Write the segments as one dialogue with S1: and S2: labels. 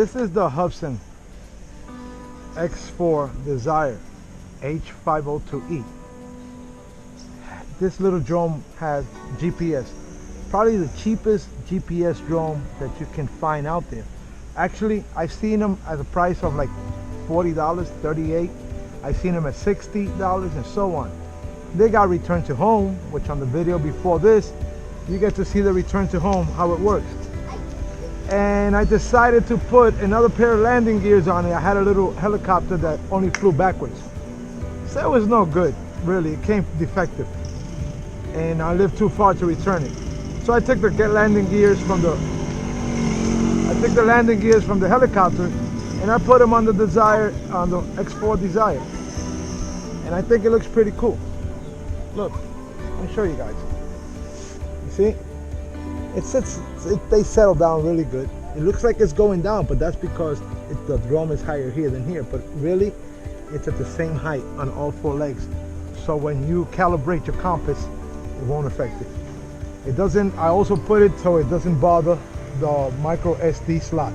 S1: This is the Hubsan X4 Desire H502E. This little drone has GPS. Probably the cheapest GPS drone that you can find out there. Actually, I've seen them at a price of like $40, $38. I've seen them at $60 and so on. They got return to home, which on the video before this, you get to see the return to home, how it works. And I decided to put another pair of landing gears on it. I had a little helicopter that only flew backwards. So it was no good, really. It came defective. And I lived too far to return it. So I took the landing gears from the helicopter and I put them on the Desire, on the X4 Desire. And I think it looks pretty cool. Look, let me show you guys. You see? They settle down really good. It looks like it's going down, but that's because the drum is higher here than here. But really, it's at the same height on all four legs. So when you calibrate your compass, it won't affect it. It doesn't. I also put it so it doesn't bother the micro SD slot.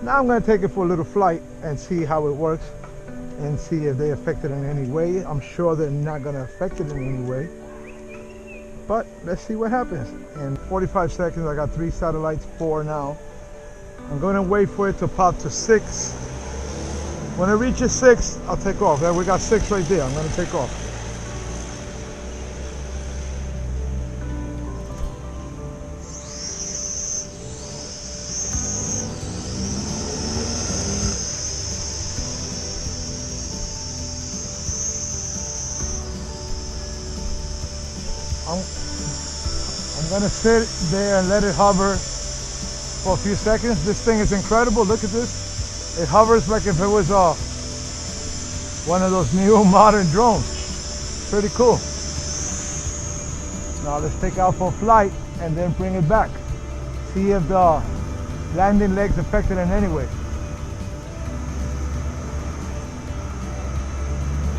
S1: Now I'm going to take it for a little flight and see how it works and see if they affect it in any way. I'm sure they're not going to affect it in any way. But let's see what happens. In 45 seconds, I got 3 satellites, 4 now. I'm going to wait for it to pop to 6. When it reaches 6, I'll take off. There, we got 6 right there. I'm going to take off. I'm gonna sit there and let it hover for a few seconds. This thing is incredible. Look at this. It hovers like if it was one of those new modern drones. Pretty cool. Now let's take out for flight and then bring it back. See if the landing legs affected in any way.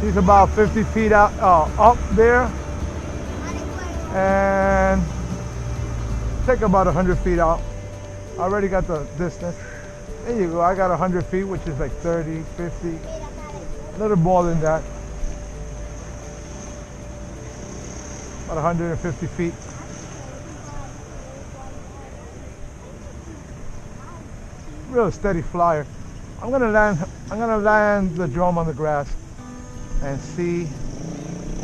S1: She's about 50 feet out, up there. And take about 100 feet out. I already got the distance. There you go. I got 100 feet, which is like 30, 50, a little more than that. About 150 feet. Real steady flyer. I'm gonna land the drone on the grass and see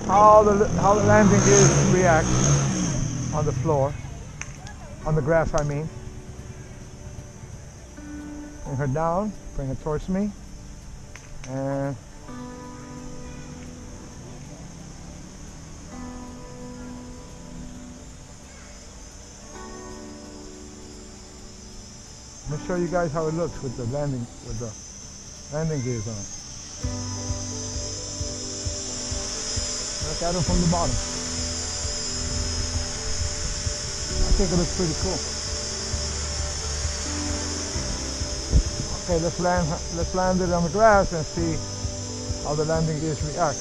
S1: how the landing gears react on the floor, on the grass I mean. Bring her down, bring her towards me, and let me show you guys how it looks with the landing gears on. Look at them from the bottom. I think it looks pretty cool. Okay, let's land it on the grass and see how the landing gears react.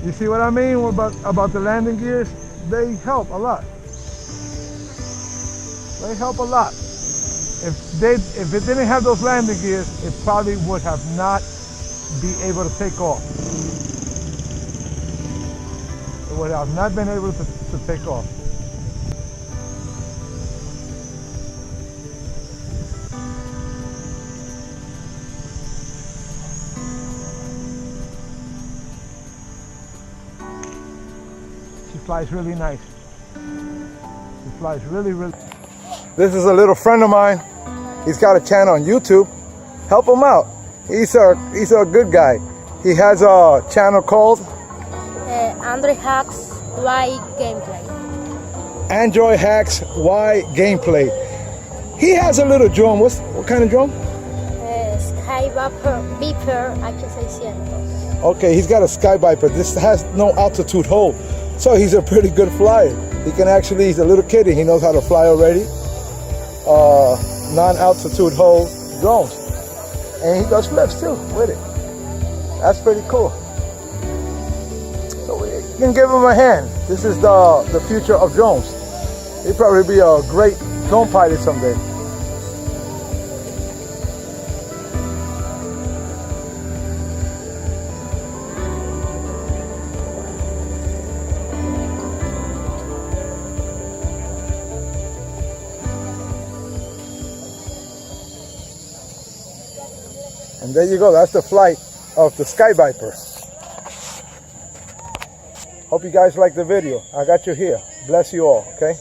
S1: You see what I mean about the landing gears? They help a lot. They help a lot. If it didn't have those landing gears, it probably would have not be able to take off. It would have not been able to take off. She flies really nice. She flies really, really. This is a little friend of mine. He's got a channel on YouTube. Help him out. He's a good guy. He has a channel called
S2: Android Hacks Y Gameplay.
S1: Android Hacks Y Gameplay. He has a little drone. What kind of drone?
S2: Sky Viper H502E.
S1: Okay, he's got a Sky Viper. This has no altitude hold, so he's a pretty good flyer. He's a little kiddie. He knows how to fly already. Non-altitude hold drones, and he does flips too with it. That's pretty cool. So You can give him a hand. This is the future of drones. He'd probably be a great drone pilot someday. And there you go, that's the flight of the Sky Viper. Hope you guys like the video. I got you here. Bless you all, okay?